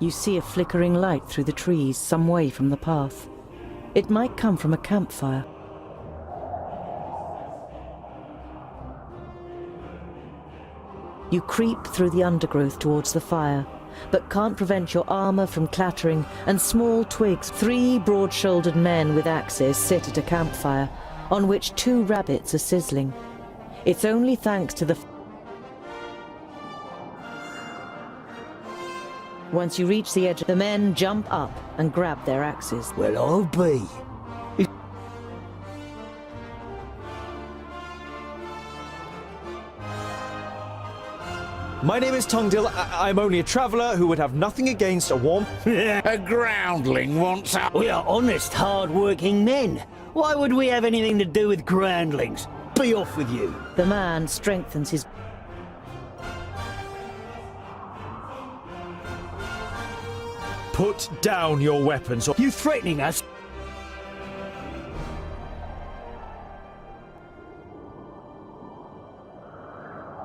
You see a flickering light through the trees some way from the path. It might come from a campfire. You creep through the undergrowth towards the fire, but can't prevent your armor from clattering and small twigs. 3 broad-shouldered men with axes sit at a campfire, on which 2 rabbits are sizzling. It's only thanks to the... Once you reach the edge, the men jump up and grab their axes. Well, I'll be. My name is Tungdil. I'm only a traveller who would have nothing against a warm... A groundling wants up. We are honest, hard-working men. Why would we have anything to do with groundlings? Be off with you. The man strengthens his... Put down your weapons or... You threatening us?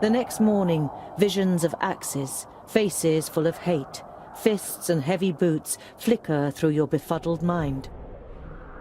The next morning, visions of axes, faces full of hate, fists and heavy boots flicker through your befuddled mind.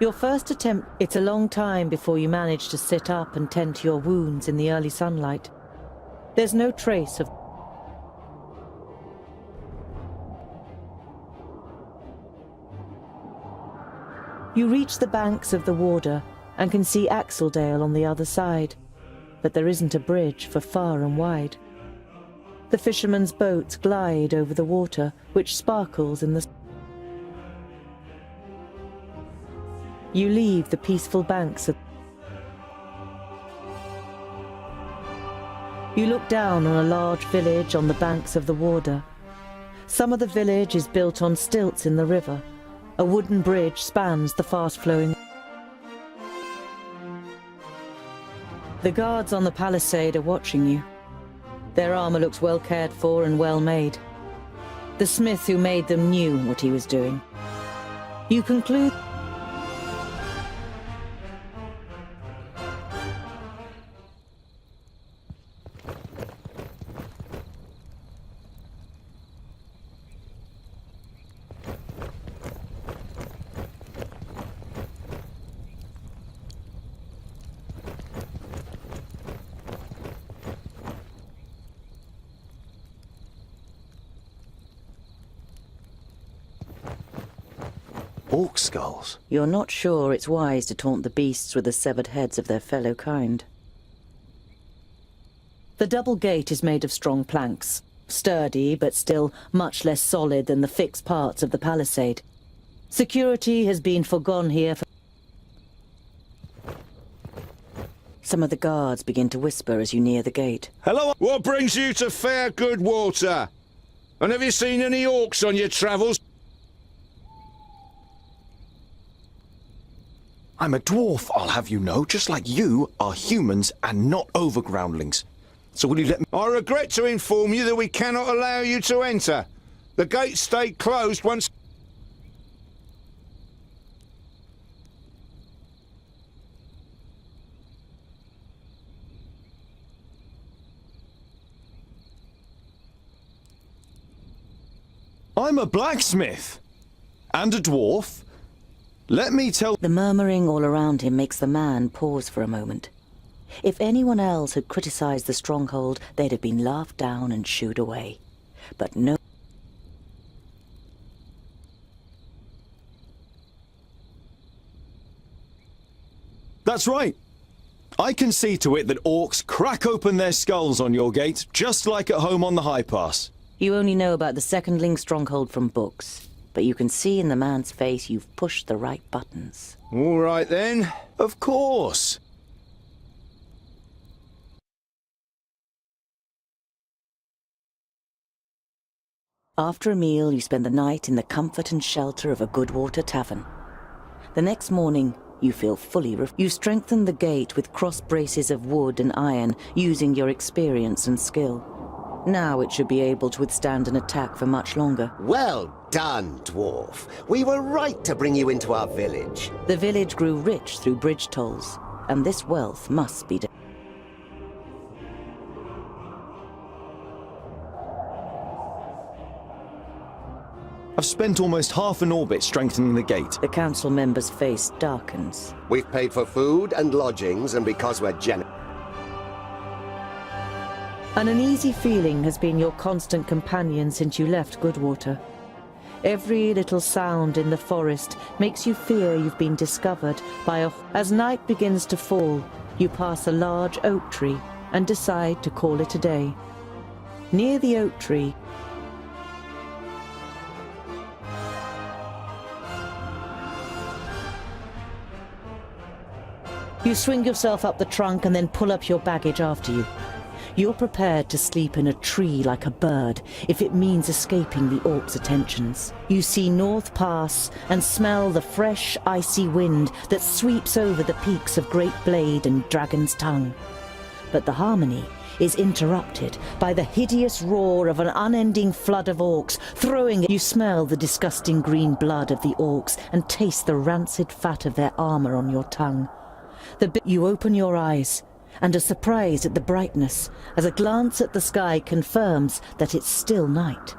Your first attempt, it's a long time before you manage to sit up and tend to your wounds in the early sunlight. There's no trace of... You reach the banks of the Warder and can see Axeldale on the other side, but there isn't a bridge for far and wide. The fishermen's boats glide over the water, which sparkles in the... You leave the peaceful banks of... You look down on a large village on the banks of the Warder. Some of the village is built on stilts in the river. A wooden bridge spans the fast-flowing... The guards on the palisade are watching you. Their armor looks well cared for and well made. The smith who made them knew what he was doing. You conclude... Orc skulls? You're not sure it's wise to taunt the beasts with the severed heads of their fellow kind. The double gate is made of strong planks, sturdy but still much less solid than the fixed parts of the palisade. Security has been forgone here for... Some of the guards begin to whisper as you near the gate. Hello? What brings you to fair good water? And have you seen any orcs on your travels? I'm a dwarf, I'll have you know, just like you are humans and not overgroundlings. So will you let me... I regret to inform you that we cannot allow you to enter. The gates stayed closed once... I'm a blacksmith. And a dwarf. Let me tell... The murmuring all around him makes the man pause for a moment. If anyone else had criticized the stronghold, they'd have been laughed down and shooed away. But no... That's right. I can see to it that orcs crack open their skulls on your gate, just like at home on the High Pass. You only know about the secondling stronghold from books. But you can see in the man's face you've pushed the right buttons. All right then. Of course. After a meal, you spend the night in the comfort and shelter of a Goodwater tavern. The next morning, you feel fully You strengthen the gate with cross braces of wood and iron, using your experience and skill. Now it should be able to withstand an attack for much longer. Well done, dwarf. We were right to bring you into our village. The village grew rich through bridge tolls, and this wealth must be... I've spent almost half an orbit strengthening the gate. The council member's face darkens. We've paid for food and lodgings, and because we're An uneasy feeling has been your constant companion since you left Goodwater. Every little sound in the forest makes you fear you've been discovered by a... As night begins to fall, you pass a large oak tree and decide to call it a day. Near the oak tree, you swing yourself up the trunk and then pull up your baggage after you. You're prepared to sleep in a tree like a bird if it means escaping the orcs' attentions. You see North Pass and smell the fresh, icy wind that sweeps over the peaks of Great Blade and Dragon's Tongue. But the harmony is interrupted by the hideous roar of an unending flood of orcs throwing at you. Smell the disgusting green blood of the orcs and taste the rancid fat of their armor on your tongue. You open your eyes and are surprised at the brightness as a glance at the sky confirms that it's still night.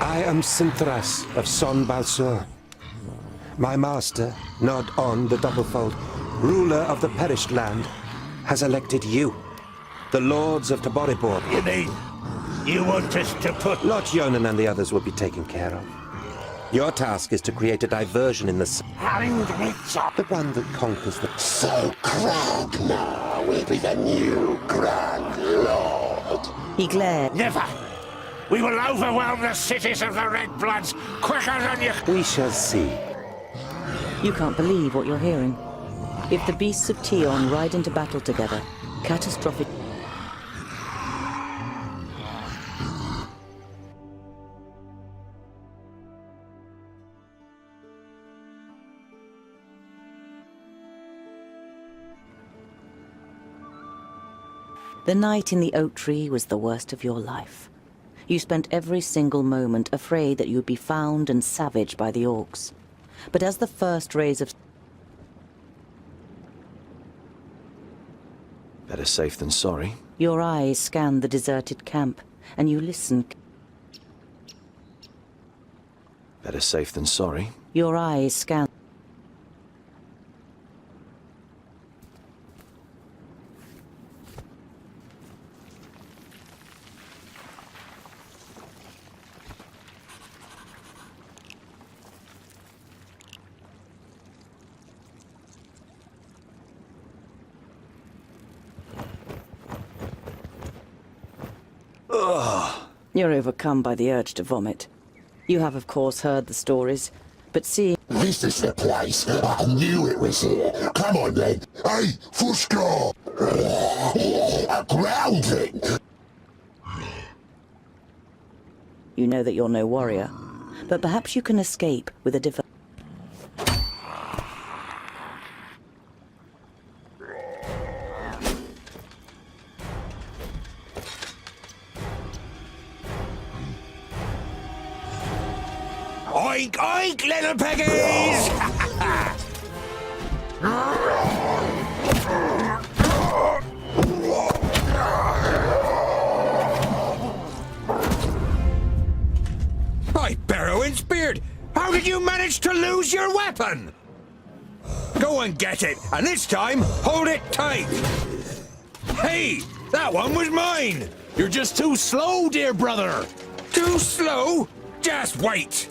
I am Centras of Son Balsur. My master, Nod On the Doublefold, ruler of the perished land, has elected you, the lords of Taboribor. You mean you want us to put... Lord Yonan and the others will be taken care of. Your task is to create a diversion in the... The one that conquers the... So Kragnar will be the new Grand Lord. He glared. Never! We will overwhelm the cities of the Red Bloods quicker than you... We shall see. You can't believe what you're hearing. If the beasts of Tion ride into battle together, catastrophic... The night in the oak tree was the worst of your life. You spent every single moment afraid that you'd be found and savaged by the orcs. But as the first rays of... Better safe than sorry. Your eyes scanned the deserted camp, and you listened. Better safe than sorry. Your eyes scanned... You're overcome by the urge to vomit. You have, of course, heard the stories, but seeing... This is the place. I knew it was here. Come on then. Hey, Fushka! A grounding! You know that you're no warrior, but perhaps you can escape with a Oink, oink, little piggies! By Barrowin's beard! How did you manage to lose your weapon? Go and get it, and this time, hold it tight! Hey, that one was mine! You're just too slow, dear brother! Too slow? Just wait!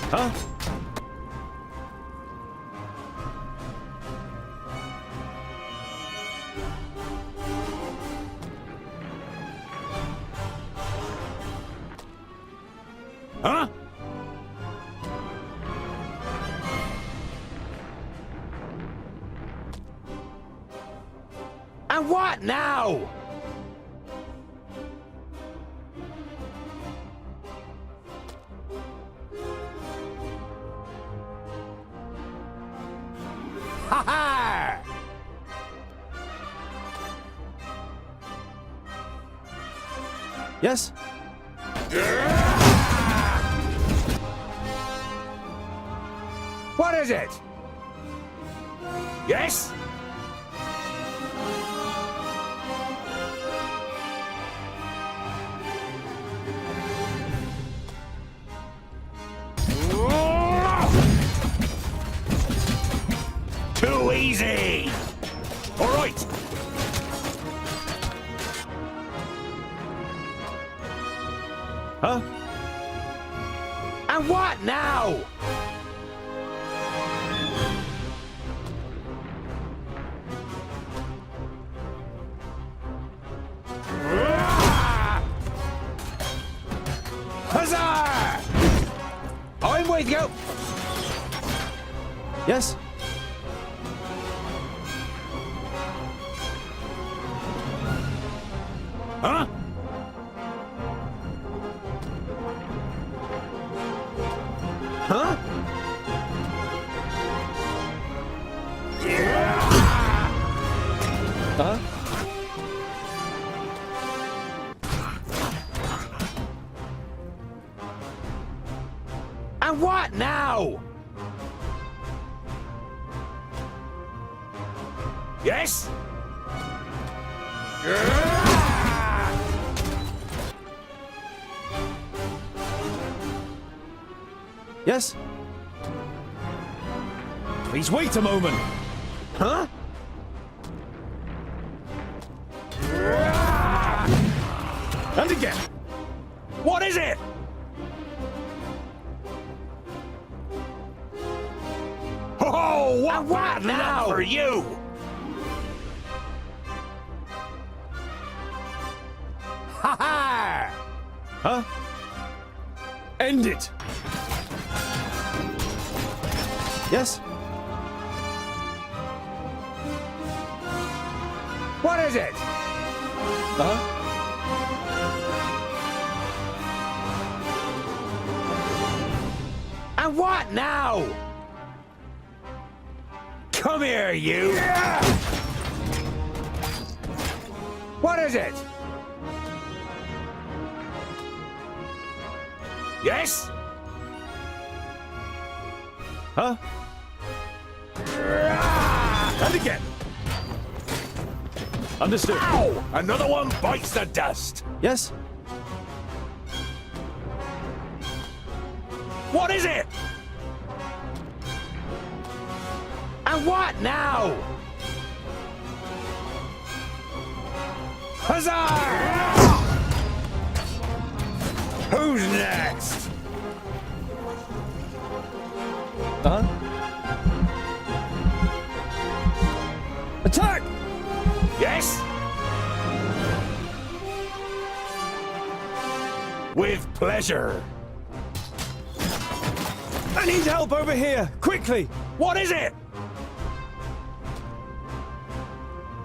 Huh? Huh? And what now? Ha ha! Yes? What is it? Yes? Too easy! All right! Huh? And what now? Huzzah! I'm with you! Yes? Huh? Huh? Huh? And what now? Yes? Yes? Please wait a moment. Huh? And again. What is it? Oh, what bad luck for you! Ha ha! Huh? End it. Yes? What is it? Uh-huh. And what now? Come here, you! What is it? Yes? Huh? And again. Understood. Ow! Another one bites the dust. Yes? What is it? And what now? Huzzah! Who's next? Uh-huh. Attack! Yes? With pleasure. I need help over here! Quickly! What is it?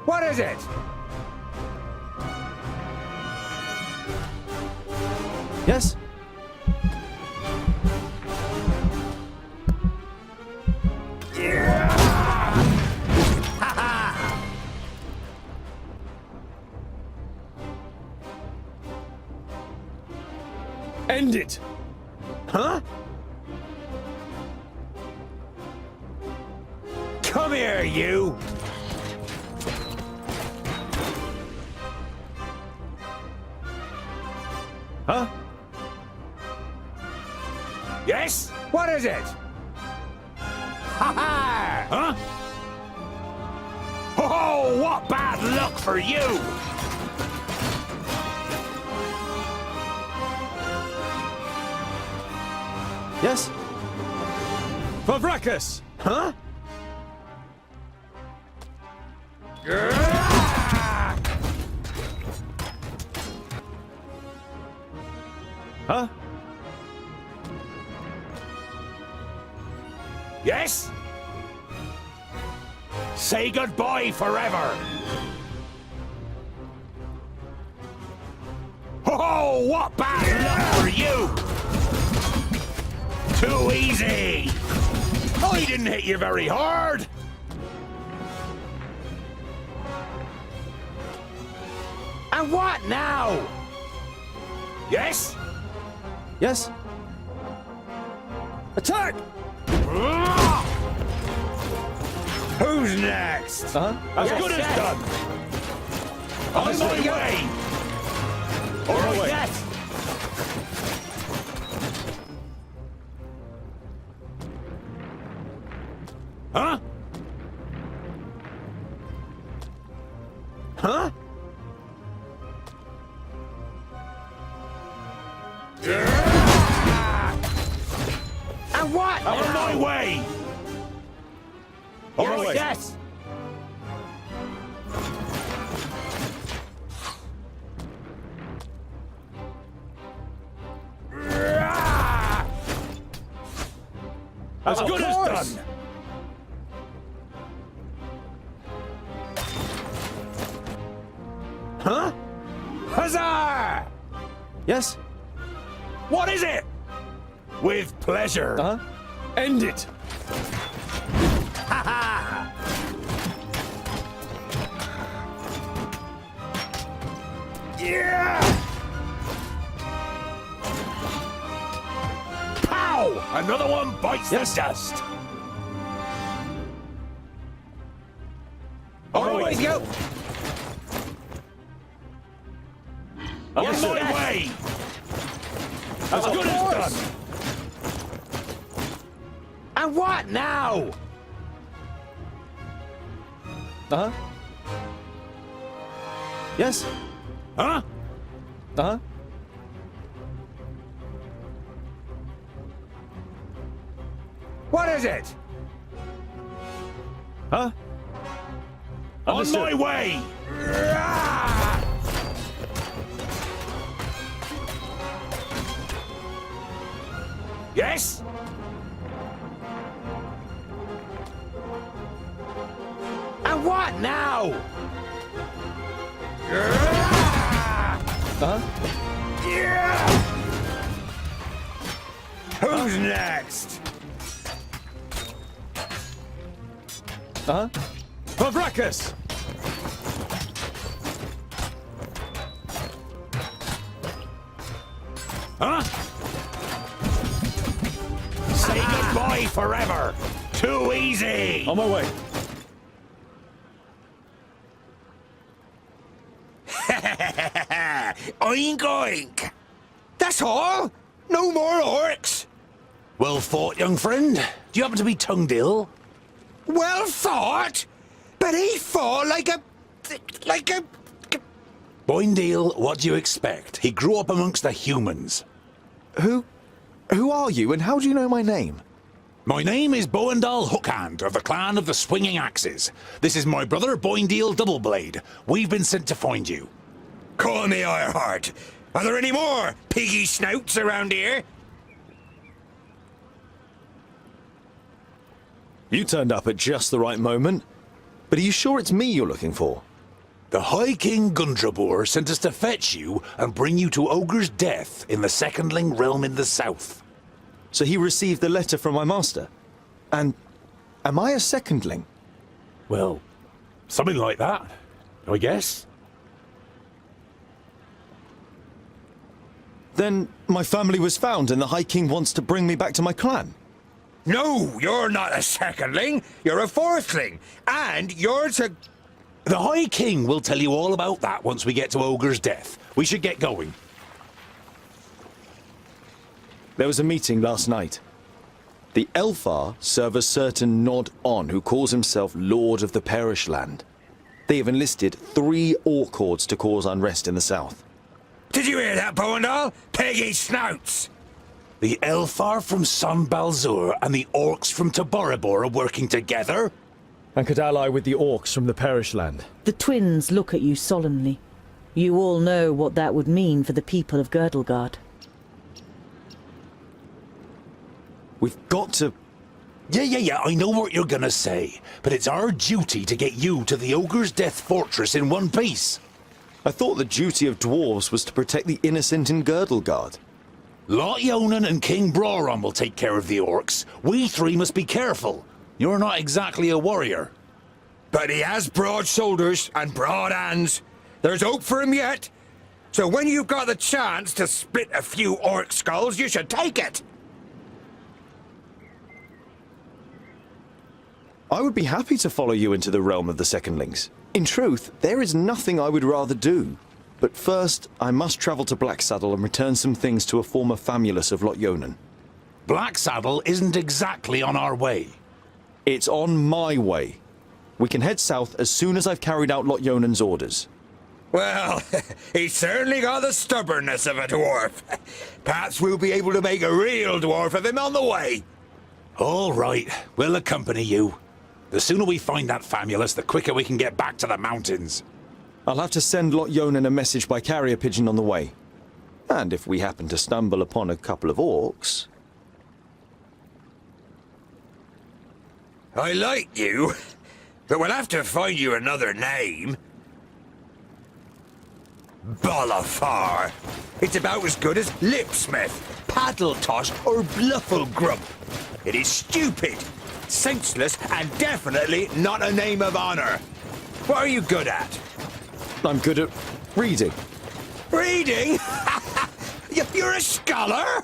What is it? Yes? End it! Huh? Come here, you! Huh? Yes? What is it? Ha ha! Huh? Oh, what bad luck for you! Yes? Favrakas! Huh? Huh? Yes? Say goodbye forever. Oh, what bad luck for you! Too easy! I didn't hit you very hard! And what now? Yes? Yes? Attack! Who's next? As Good as done! On my way! All right, yes! Huh? Huh? And what? On my way! On my way! Yes! As good as done! Huh? Huzzah! Yes? What is it? With pleasure. End it! Ha ha! Yeah! Pow! Another one bites the dust. All right, go. On my way. As good as done. And what now? Yes? Huh? What is it? Huh? On my way! Yes? And what now? Yeah! Who's next? Pavrakas! Huh? Say goodbye forever! Too easy! On my way. Oink oink! That's all? No more orcs? Well fought, young friend. Do you happen to be Tungdil? Well fought? But he fought like a... Boindale, what do you expect? He grew up amongst the humans. Who are you and how do you know my name? My name is Boindal Hookhand of the clan of the Swinging Axes. This is my brother Boindale Doubleblade. We've been sent to find you. Call me Ironheart. Are there any more piggy snouts around here? You turned up at just the right moment. But are you sure it's me you're looking for? The High King Gundrabur sent us to fetch you and bring you to Ogre's death in the Secondling realm in the south. So he received the letter from my master? And am I a secondling? Well, something like that, I guess. Then my family was found and the High King wants to bring me back to my clan. No, you're not a secondling. You're a fourthling. And you're to... The High King will tell you all about that once we get to Ogre's death. We should get going. There was a meeting last night. The Elfar serve a certain Nod-On who calls himself Lord of the Perish Land. They have enlisted 3 orc hordes to cause unrest in the south. Did you hear that, Boindal? Peggy snouts! The Elfar from Son Balzur and the orcs from Taboribor are working together? And could ally with the orcs from the Perish Land. The twins look at you solemnly. You all know what that would mean for the people of Girdlegard. We've got to... Yeah, I know what you're gonna say. But it's our duty to get you to the Ogre's Death Fortress in one piece. I thought the duty of dwarves was to protect the innocent in Girdlegard. Lot Yonan and King Broron will take care of the orcs. We three must be careful. You're not exactly a warrior. But he has broad shoulders and broad hands. There's hope for him yet. So when you've got the chance to split a few orc skulls, you should take it. I would be happy to follow you into the realm of the Secondlings. In truth, there is nothing I would rather do. But first, I must travel to Blacksaddle and return some things to a former famulus of Lot Yonan. Blacksaddle isn't exactly on our way. It's on my way. We can head south as soon as I've carried out Lot Yonan's orders. Well, he's certainly got the stubbornness of a dwarf. Perhaps we'll be able to make a real dwarf of him on the way. All right, we'll accompany you. The sooner we find that famulus, the quicker we can get back to the mountains. I'll have to send Lot Yonan a message by carrier pigeon on the way. And if we happen to stumble upon a couple of orcs... I like you, but we'll have to find you another name. Bolafar. It's about as good as Lipsmith, Paddletosh, or Blufflegrump. It is stupid, senseless, and definitely not a name of honor. What are you good at? I'm good at reading. Reading? You're a scholar?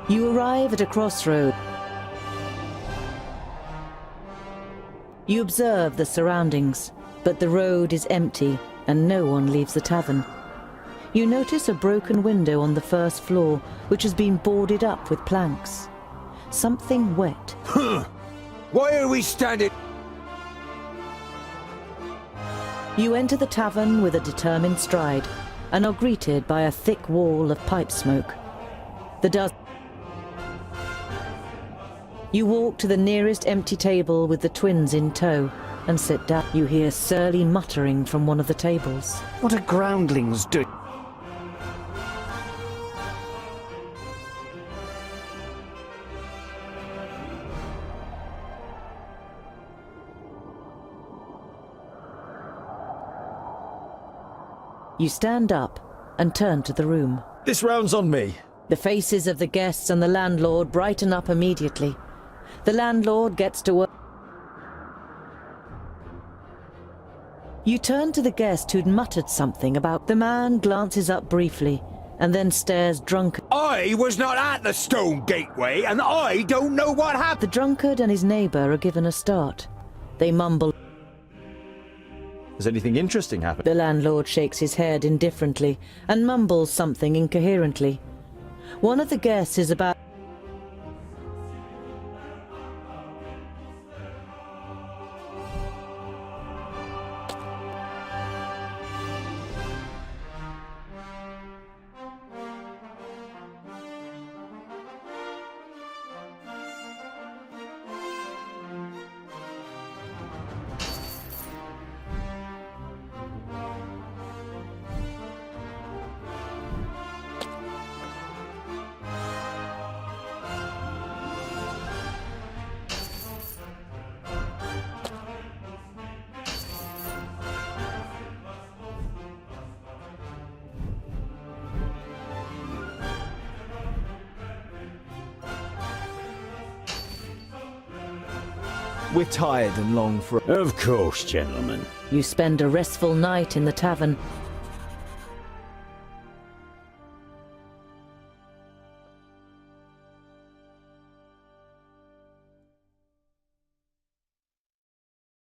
You arrive at a crossroad. You observe the surroundings, but the road is empty and no one leaves the tavern. You notice a broken window on the first floor, which has been boarded up with planks. Something wet. Why are we standing? You enter the tavern with a determined stride and are greeted by a thick wall of pipe smoke. You walk to the nearest empty table with the twins in tow and sit down. You hear surly muttering from one of the tables. What are groundlings doing? You stand up and turn to the room. This round's on me. The faces of the guests and the landlord brighten up immediately. The landlord gets to work. You turn to the guest who'd muttered something about. The man glances up briefly and then stares drunken. I was not at the stone gateway, and I don't know what happened. The drunkard and his neighbour are given a start. They mumble. Has anything interesting happened? The landlord shakes his head indifferently and mumbles something incoherently. One of the guests is about. We're tired and long for... Of course, gentlemen. You spend a restful night in the tavern,